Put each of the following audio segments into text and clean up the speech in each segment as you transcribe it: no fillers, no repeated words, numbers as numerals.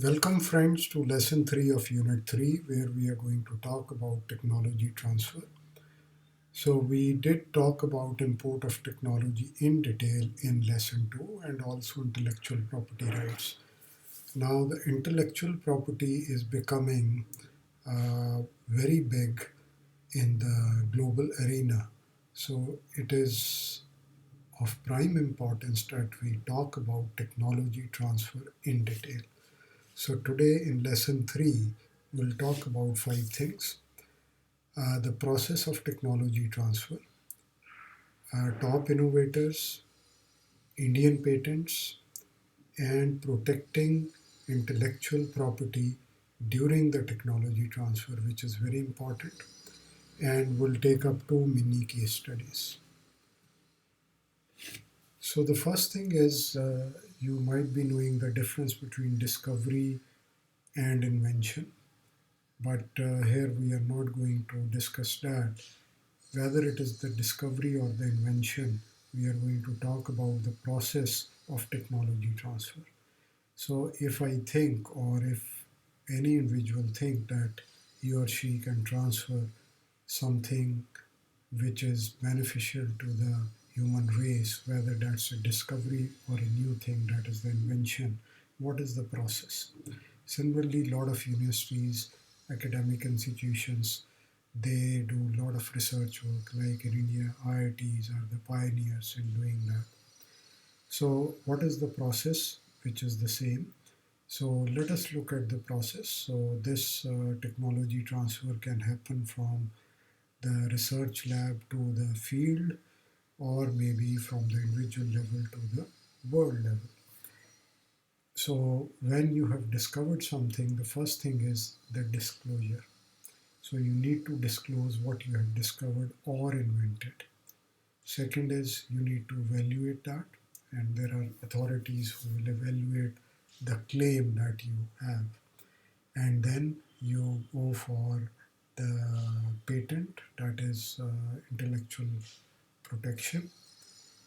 Welcome, friends, to lesson 3 of Unit 3, where we are going to talk about technology transfer. So, we did talk about import of technology in detail in lesson 2 and also intellectual property rights. Now, the intellectual property is becoming very big in the global arena. So, it is of prime importance that we talk about technology transfer in detail. So, today in lesson 3, we'll talk about five things: the process of technology transfer, top innovators, Indian patents, and protecting intellectual property during the technology transfer, which is very important. And we'll take up two mini case studies. So, the first thing is you might be knowing the difference between discovery and invention, but here we are not going to discuss that. Whether it is the discovery or the invention, we are going to talk about the process of technology transfer. So if I think, or if any individual think that he or she can transfer something which is beneficial to the human race, whether that's a discovery or a new thing, that is the invention, what is the process? Similarly, a lot of universities, academic institutions, they do a lot of research work. Like in India, IITs are the pioneers in doing that. So, what is the process, which is the same? So, let us look at the process. So, this technology transfer can happen from the research lab to the field, or maybe from the individual level to the world level. So, when you have discovered something, the first thing is the disclosure. So, you need to disclose what you have discovered or invented. Second is you need to evaluate that, and there are authorities who will evaluate the claim that you have. And then you go for the patent, that is intellectual protection,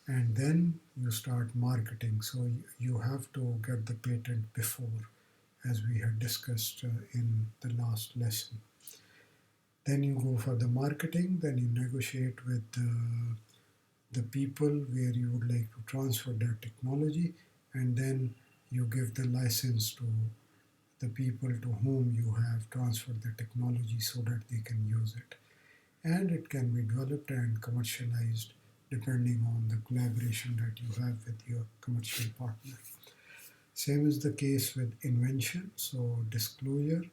and then you start marketing. So you have to get the patent before, as we had discussed in the last lesson. Then you go for the marketing, then you negotiate with the people where you would like to transfer that technology, and then you give the license to the people to whom you have transferred the technology so that they can use it. And it can be developed and commercialized depending on the collaboration that you have with your commercial partner. Same is the case with invention. So disclosure,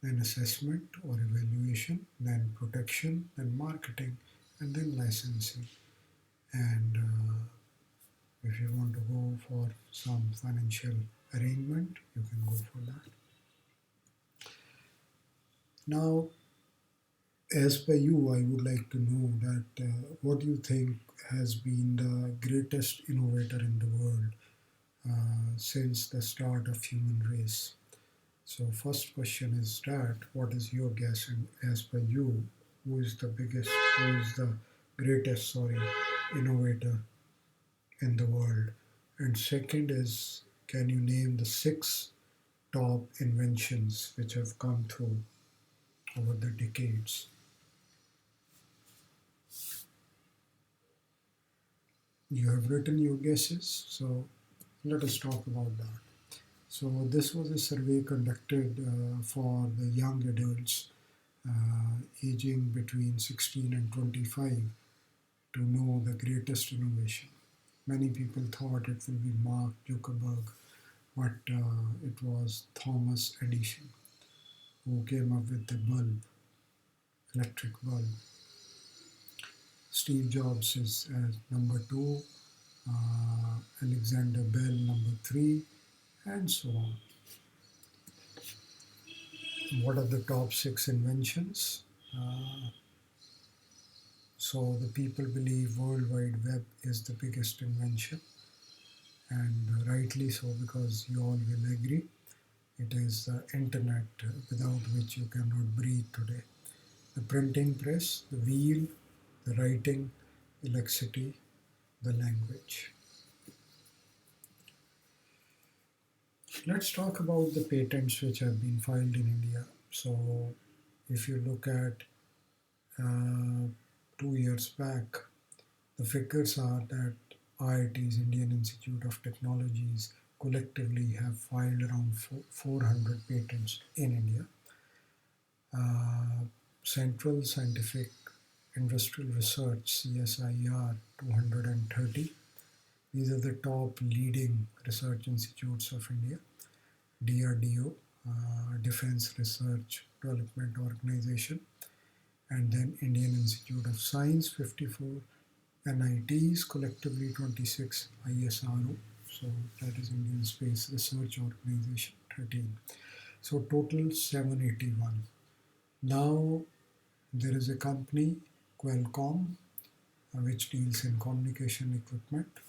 then assessment or evaluation, then protection, then marketing, and then licensing. And if you want to go for some financial arrangement, you can go for that. Now, as per you, I would like to know that what do you think has been the greatest innovator in the world since the start of human race? So, first question is that what is your guess, and as per you, who is the biggest, who is the greatest, sorry, innovator in the world? And second is, can you name the six top inventions which have come through over the decades? You have written your guesses, so let us talk about that. So, this was a survey conducted for the young adults aging between 16 and 25 to know the greatest innovation. Many people thought it will be Mark Zuckerberg, but it was Thomas Edison who came up with the bulb, electric bulb. Steve Jobs is number two, Alexander Bell number three, and so on. What are the top six inventions? So the people believe World Wide Web is the biggest invention, and rightly so, because you all will agree it is the internet without which you cannot breathe today. The printing press, the wheel, the writing, electricity, the language. Let's talk about the patents which have been filed in India. So, if you look at 2 years back, the figures are that IIT's Indian Institute of Technologies collectively have filed around 400 patents in India. Uh, Central Scientific Industrial Research CSIR 230. These are the top leading research institutes of India. DRDO, Defense Research Development Organization, and then Indian Institute of Science 54, NITs collectively 26, ISRO, so that is Indian Space Research Organization 13. So total 781. Now there is a company, Qualcomm, which deals in communication equipment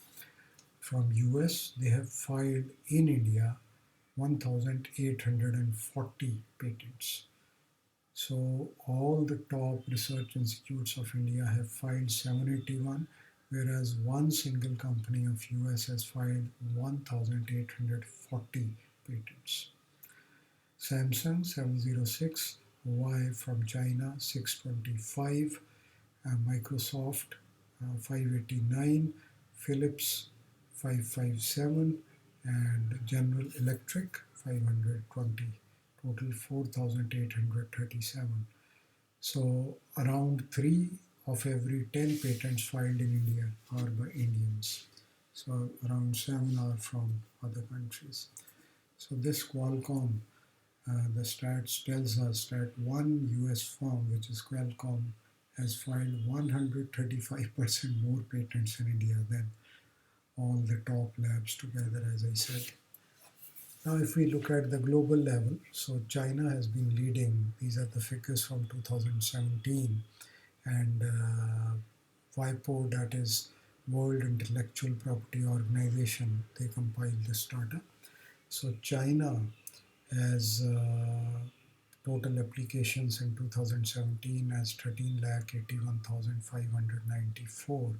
from US. They have filed in India 1,840 patents. So all the top research institutes of India have filed 781, whereas one single company of US has filed 1,840 patents. Samsung 706, Huawei from China 625, Microsoft 589, Philips 557, and General Electric 520. Total 4,837. So around 3 of every 10 patents filed in India are by Indians. So around 7 are from other countries. So this Qualcomm, the stats tells us that one US firm, which is Qualcomm, has filed 135% more patents in India than all the top labs together, as I said. Now, if we look at the global level, so China has been leading. These are the figures from 2017, and WIPO, that is World Intellectual Property Organization, they compiled this data. So China has total applications in 2017 as 13,81,594,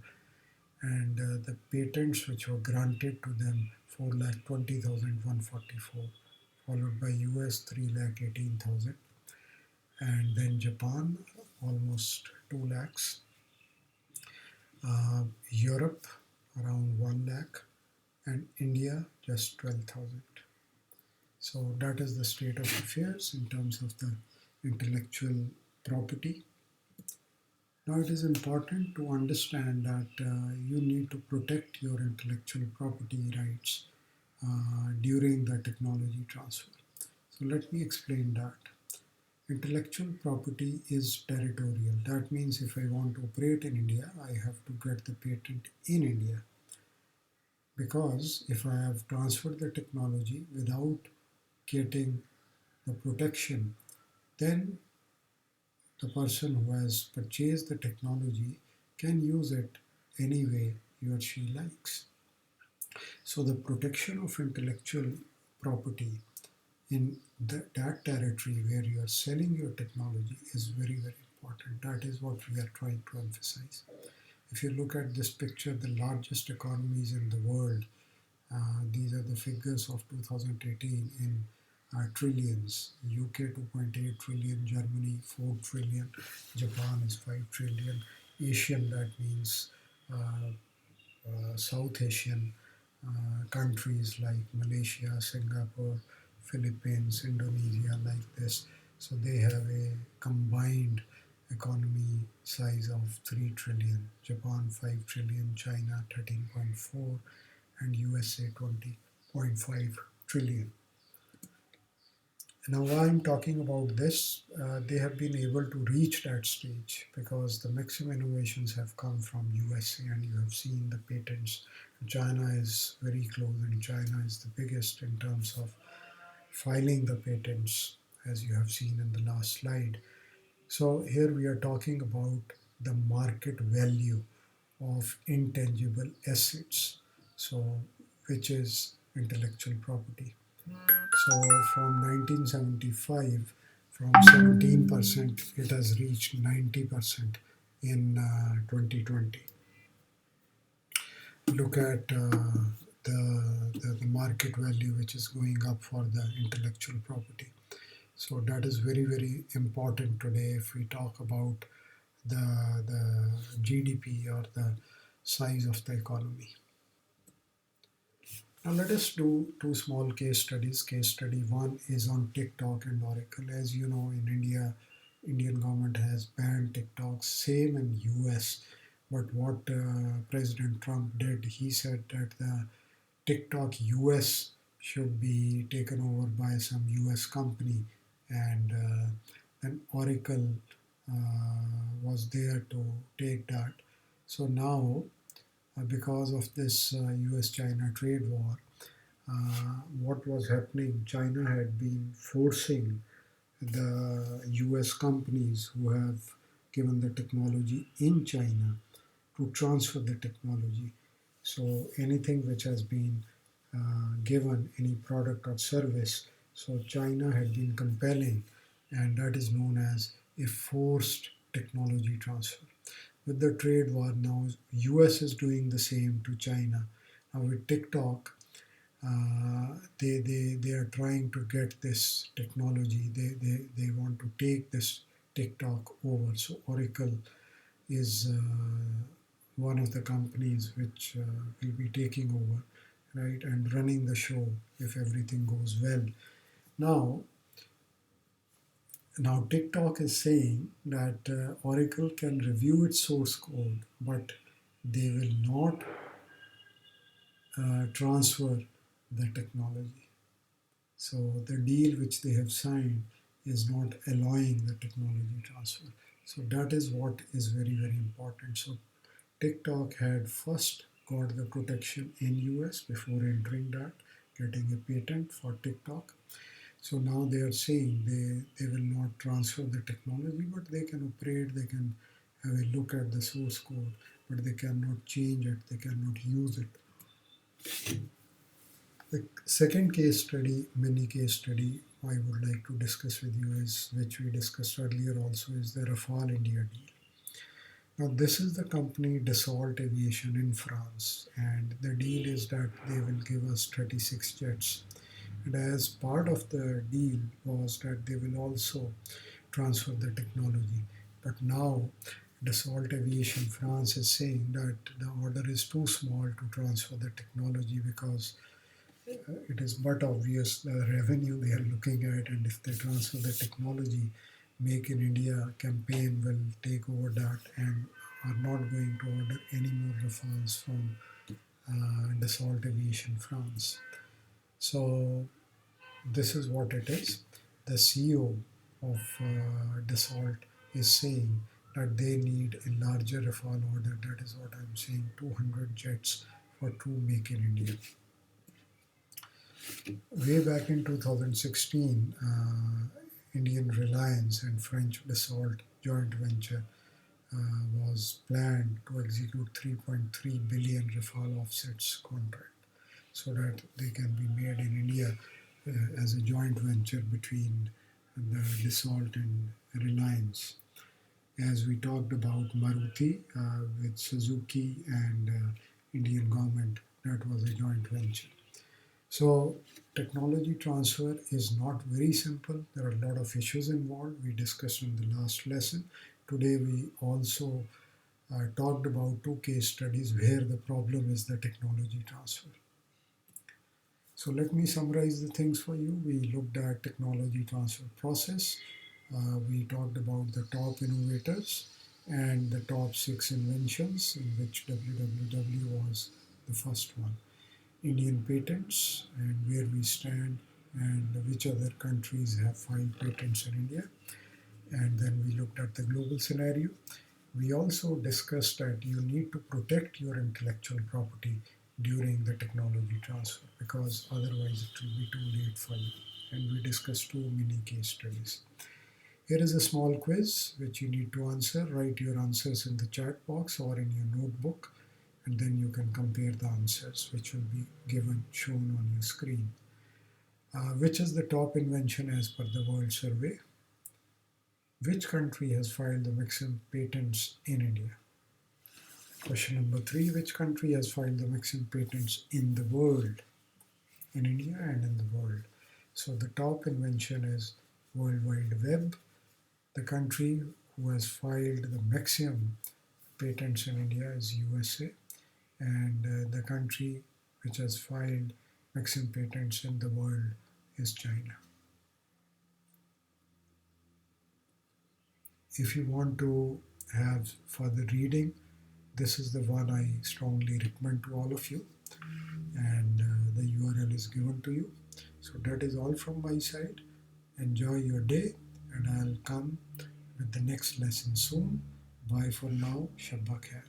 and the patents which were granted to them 4,20,144, followed by US 3,18,000, and then Japan almost 2 lakhs, Europe around 1 lakh, and India just 12,000. So that is the state of affairs in terms of the intellectual property. Now it is important to understand that you need to protect your intellectual property rights during the technology transfer. So let me explain that. Intellectual property is territorial. That means if I want to operate in India, I have to get the patent in India. Because if I have transferred the technology without getting the protection, then the person who has purchased the technology can use it any way he or she likes. So the protection of intellectual property in that territory where you are selling your technology is very, very important. That is what we are trying to emphasize. If you look at this picture, the largest economies in the world, these are the figures of 2018 in trillions. UK 2.8 trillion, Germany 4 trillion, Japan is 5 trillion, Asian, that means South Asian countries like Malaysia, Singapore, Philippines, Indonesia, like this. So they have a combined economy size of 3 trillion, Japan 5 trillion, China 13.4, and USA 20.5 trillion. Now, why I'm talking about this, they have been able to reach that stage because the maximum innovations have come from USA, and you have seen the patents. China is very close, and China is the biggest in terms of filing the patents, as you have seen in the last slide. So here we are talking about the market value of intangible assets, so which is intellectual property. So from 1975, from 17%, it has reached 90% in 2020. Look at the market value which is going up for the intellectual property. So that is very, very important today if we talk about the GDP or the size of the economy. Now let us do two small case studies. Case study one is on TikTok and Oracle. As you know, in India, Indian government has banned TikTok. Same in US. But what President Trump did, he said that the TikTok US should be taken over by some US company, and then Oracle was there to take that. So now, because of this US China trade war, what was happening, China had been forcing the US companies who have given the technology in China to transfer the technology. So anything which has been given, any product or service, so China had been compelling, and that is known as a forced technology transfer. With the trade war now, US is doing the same to China. Now with TikTok, they are trying to get this technology. They want to take this TikTok over. So Oracle is one of the companies which will be taking over, right, and running the show if everything goes well. Now, now TikTok is saying that Oracle can review its source code, but they will not transfer the technology. So the deal which they have signed is not allowing the technology transfer. So that is what is very, very important. So TikTok had first got the protection in US before entering that, getting a patent for TikTok. So now they are saying they will not transfer the technology, but they can operate, they can have a look at the source code, but they cannot change it, they cannot use it. The second case study, mini case study, I would like to discuss with you is, which we discussed earlier also, is the Rafale India deal. Now this is the company Dassault Aviation in France, and the deal is that they will give us 36 jets. And as part of the deal was that they will also transfer the technology. But now Dassault Aviation France is saying that the order is too small to transfer the technology because it is but obvious the revenue they are looking at, and if they transfer the technology, Make in India campaign will take over that and are not going to order any more Rafales from Dassault Aviation France. So this is what it is. The CEO of Dassault is saying that they need a larger Rafale order. That is what I'm saying, 200 jets for true Make in India. Way back in 2016, Indian Reliance and French Dassault joint venture was planned to execute 3.3 billion Rafale offsets contract so that they can be made in India as a joint venture between the Dassault and Reliance. As we talked about Maruti with Suzuki and Indian government, that was a joint venture. So technology transfer is not very simple. There are a lot of issues involved. We discussed in the last lesson. Today we also talked about two case studies where the problem is the technology transfer. So let me summarize the things for you. We looked at technology transfer process. We talked about the top innovators and the top 6 inventions, in which WWW was the first one. Indian patents and where we stand and which other countries have filed patents in India. And then we looked at the global scenario. We also discussed that you need to protect your intellectual property during the technology transfer because otherwise it will be too late for you. And we discussed two mini case studies. Here is a small quiz which you need to answer. Write your answers in the chat box or in your notebook, and then you can compare the answers which will be shown on your screen. Which is the top invention as per the World Survey? Which country has filed the maximum patents in India? Question number 3, which country has filed the maximum patents in the world? In India and in the world. So the top invention is World Wide Web. The country who has filed the maximum patents in India is USA, and the country which has filed maximum patents in the world is China. If you want to have further reading, this is the one I strongly recommend to all of you, and the URL is given to you. So that is all from my side. Enjoy your day, and I'll come with the next lesson soon. Bye for now. Shabba khair.